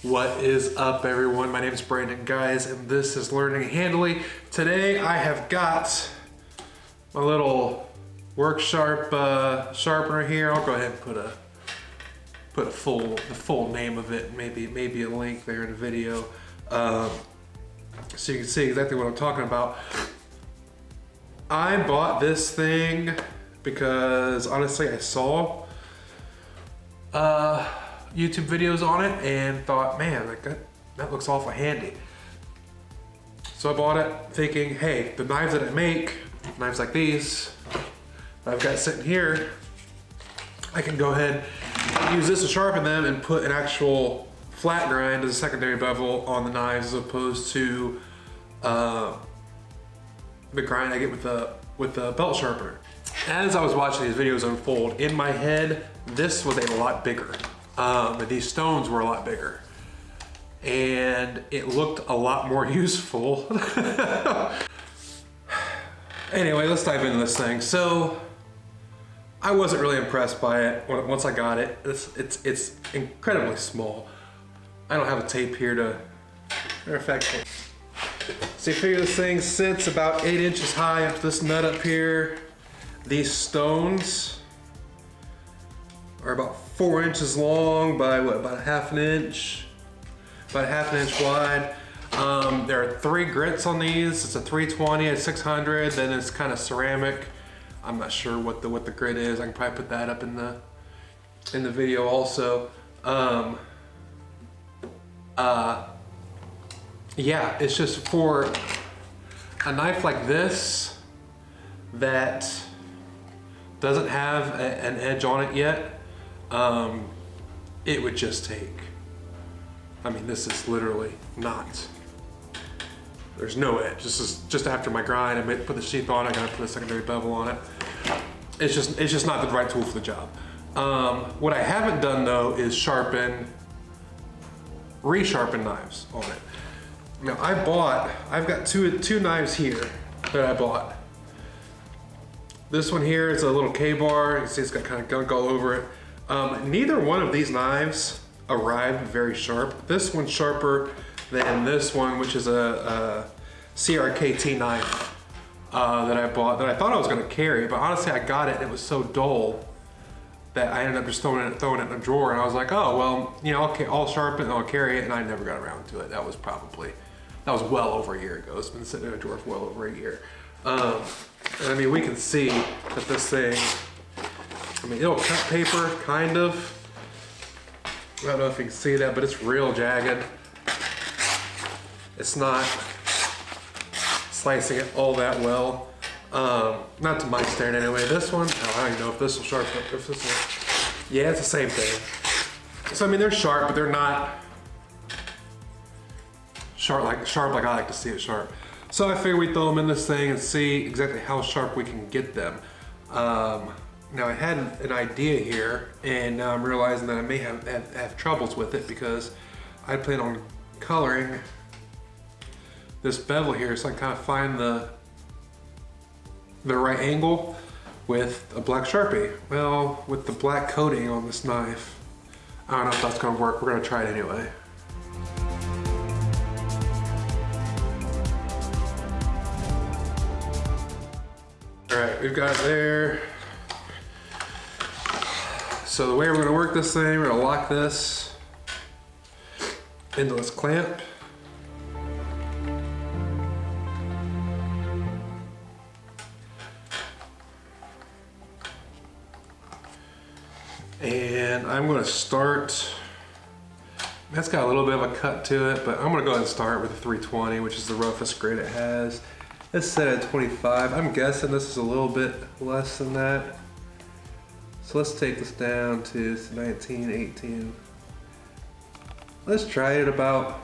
What is up, everyone? My name is Brandon, guys, and this is Learning Handily. Today I have got my little work sharpener here. I'll go ahead and put the full name of it, maybe a link there in the video, so you can see exactly what I'm talking about. I bought this thing because honestly I saw YouTube videos on it and thought, man, like that looks awful handy. So I bought it thinking, hey, the knives that I make, knives like these, that I've got sitting here, I can go ahead and use this to sharpen them and put an actual flat grind as a secondary bevel on the knives, as opposed to the grind I get with the belt sharpener. As I was watching these videos unfold, in my head, this was a lot bigger. These stones were a lot bigger. And it looked a lot more useful. Anyway, let's dive into this thing. So, I wasn't really impressed by it once I got it. It's incredibly small. I don't have a tape here to, matter of fact, so you figure this thing sits about 8 inches high up to this nut up here. These stones are about 4 inches long by what, about a half an inch? About a half an inch wide. There are 3 grits on these. It's a 320, a 600, then it's kind of ceramic. I'm not sure what the grit is. I can probably put that up in the video also. Yeah, it's just for a knife like this that doesn't have an edge on it yet. It would just take, I mean, this is literally not, there's no edge. This is just after my grind. I put the sheath on, I gotta put a secondary bevel on it. It's just not the right tool for the job. What I haven't done though is resharpen knives on it. Now I've got two knives here that I bought. This one here is a little Kabar. You can see it's got kind of gunk all over it. Neither one of these knives arrived very sharp. This one's sharper than this one, which is a CRKT knife that I bought, that I thought I was gonna carry, but honestly I got it and it was so dull that I ended up just throwing it in a drawer, and I was like, oh, well, you know, I'll sharpen it and I'll carry it, and I never got around to it. That was well over a year ago. It's been sitting in a drawer for well over a year. And I mean, we can see that this thing, I mean, it'll cut paper, kind of. I don't know if you can see that, but it's real jagged. It's not slicing it all that well. Not to my standard anyway. This one, I don't even know if this will sharpen up. If this will, yeah, it's the same thing. So I mean, they're sharp, but they're not sharp like I like to see it sharp. So I figured we'd throw them in this thing and see exactly how sharp we can get them. Now I had an idea here, and now I'm realizing that I may have troubles with it, because I plan on coloring this bevel here, so I can kind of find the right angle with a black Sharpie. Well, with the black coating on this knife, I don't know if that's gonna work. We're gonna try it anyway. All right, we've got it there. So the way we're gonna work this thing, we're gonna lock this into this clamp. And I'm gonna start, that's got a little bit of a cut to it, but I'm gonna go ahead and start with the 320, which is the roughest grit it has. It's set at 25. I'm guessing this is a little bit less than that. So let's take this down to 19, 18. Let's try it at about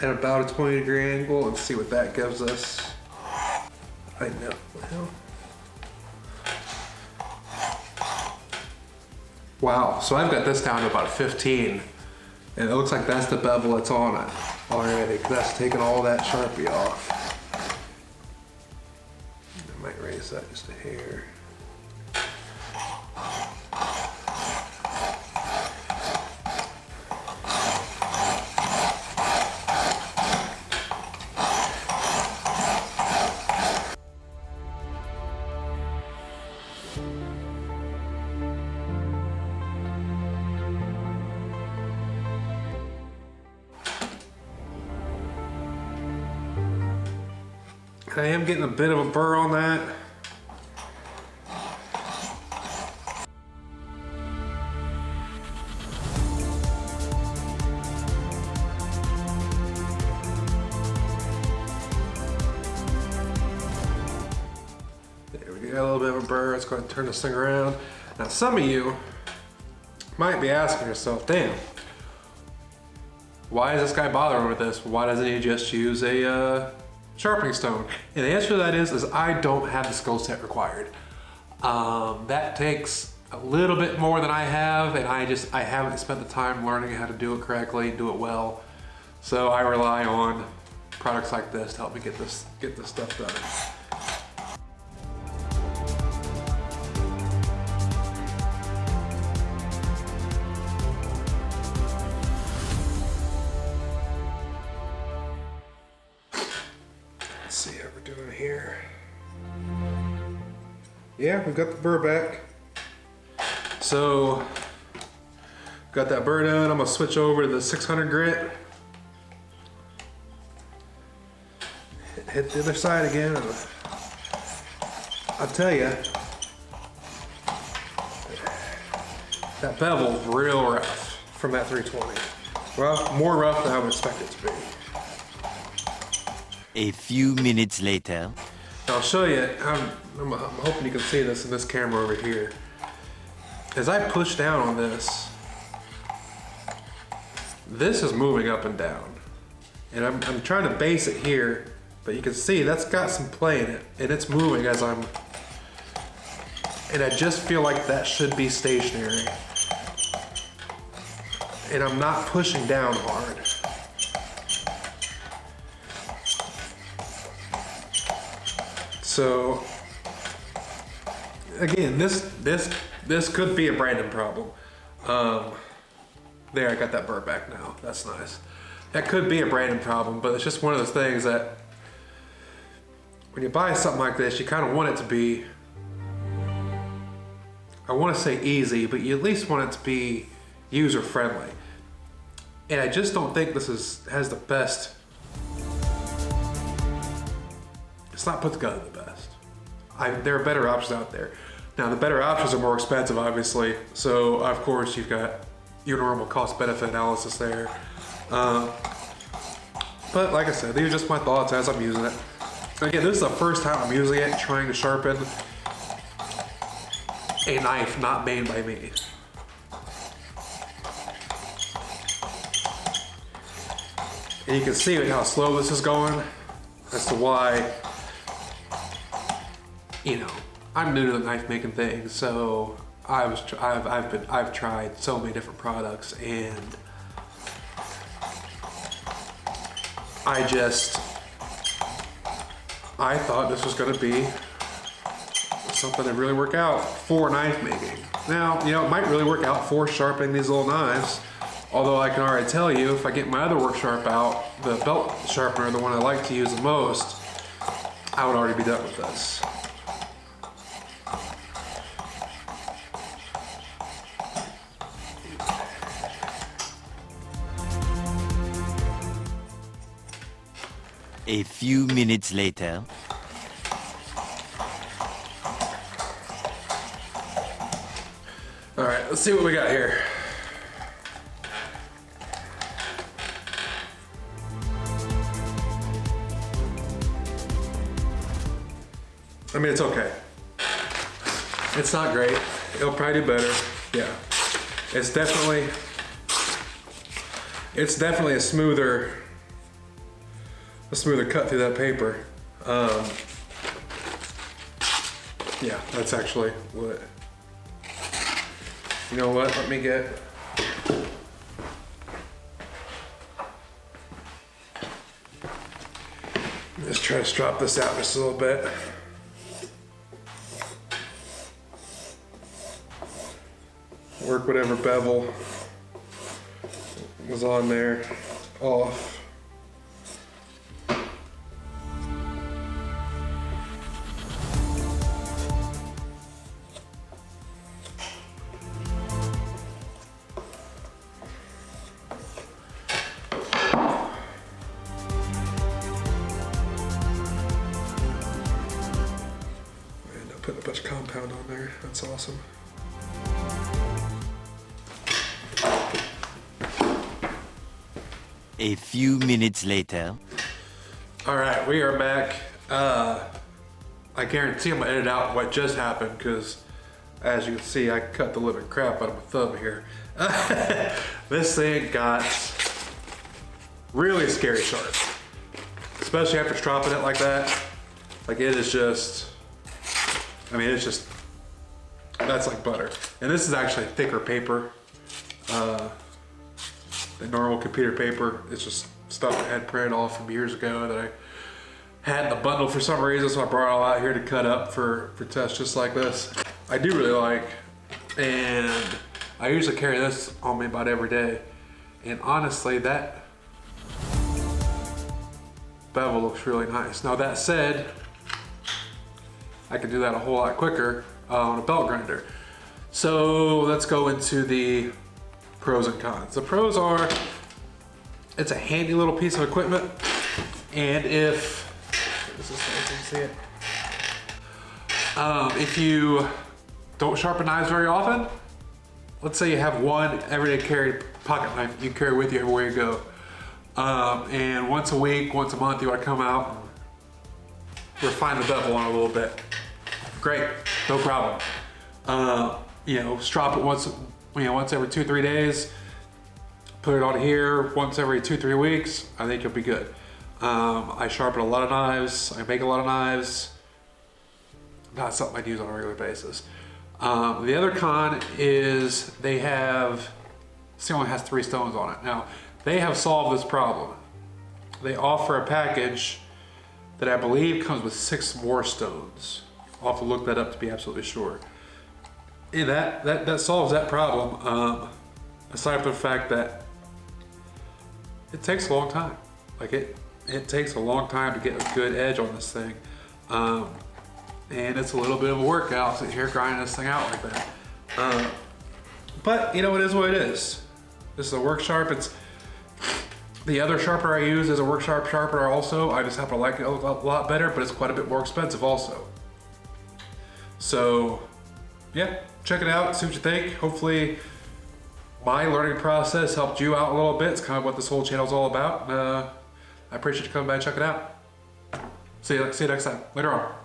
a 20-degree angle and see what that gives us. I know. Well, wow, so I've got this down to about 15, and it looks like that's the bevel that's on it already, because that's taking all that Sharpie off. I might raise that just a hair. And I am getting a bit of a burr on that. There we go, a little bit of a burr. Let's go ahead and turn this thing around. Now some of you might be asking yourself, damn, why is this guy bothering with this? Why doesn't he just use a sharpening stone? And the answer to that is I don't have the skill set required. That takes a little bit more than I have, and I haven't spent the time learning how to do it correctly and do it well. So I rely on products like this to help me get this stuff done. Let's see how we're doing here. Yeah, we've got the burr back. So, got that burr done. I'm gonna switch over to the 600 grit. Hit the other side again. I'll tell you, that bevel's real rough from that 320. Well, more rough than I would expect it to be. A few minutes later. I'll show you, I'm hoping you can see this in this camera over here. As I push down on this, this is moving up and down. And I'm trying to base it here, but you can see that's got some play in it, and it's moving as and I just feel like that should be stationary. And I'm not pushing down hard. So, again, this could be a Brandon problem. There, I got that burr back now. That's nice. That could be a Brandon problem, but it's just one of those things that when you buy something like this, you kind of want it to be, I want to say easy, but you at least want it to be user friendly. And I just don't think this has the best. It's not put together the best. There are better options out there. Now the better options are more expensive, obviously. So of course you've got your normal cost benefit analysis there. But like I said, these are just my thoughts as I'm using it. Again, this is the first time I'm using it, trying to sharpen a knife not made by me. And you can see how slow this is going as to why, you know, I'm new to the knife making thing, so I've tried so many different products, and I thought this was going to be something that really work out for knife making. Now, you know, it might really work out for sharpening these little knives. Although I can already tell you, if I get my other work sharp out, the belt sharpener, the one I like to use the most, I would already be done with this. A few minutes later. All right, let's see what we got here. I mean, it's okay. It's not great. It'll probably do better. Yeah. It's definitely a smoother cut through that paper. Yeah, that's actually what. You know what? Let me get. Let's try to strop this out just a little bit. Work whatever bevel was on there off. compound on there. That's awesome. A few minutes later. All right, we are back. I guarantee I'm gonna edit out what just happened because, as you can see, I cut the living crap out of my thumb here. This thing got really scary sharp, especially after stropping it like that. Like it is just, I mean, it's just, that's like butter. And this is actually thicker paper than normal computer paper. It's just stuff I had printed off from years ago that I had in the bundle for some reason, so I brought it all out here to cut up for tests just like this. I do really like, and I usually carry this on me about every day. And honestly, that bevel looks really nice. Now that said, I can do that a whole lot quicker on a belt grinder. So let's go into the pros and cons. The pros are, it's a handy little piece of equipment, and if you don't sharpen knives very often, let's say you have one everyday carry pocket knife you carry with you everywhere you go, and once a week, once a month, you want to come out and refine the bevel on it a little bit. Great, no problem. You know, strop it once every 2-3 days. Put it on here once every 2-3 weeks. I think you'll be good. I sharpen a lot of knives. I make a lot of knives. Not something I use on a regular basis. The other con is this only has 3 stones on it. Now, they have solved this problem. They offer a package that I believe comes with 6 more stones. I'll have to look that up to be absolutely sure. And that solves that problem. Aside from the fact that it takes a long time. Like it takes a long time to get a good edge on this thing. And it's a little bit of a workout sitting here grinding this thing out like that. But you know, it is what it is. This is a work sharp. It's the other sharpener I use is a work sharp sharpener also. I just happen to like it a lot better, but it's quite a bit more expensive also. So yeah, check it out, see what you think. Hopefully my learning process helped you out a little bit. It's kind of what this whole channel is all about. I appreciate you coming by and check it out. See you next time. Later on.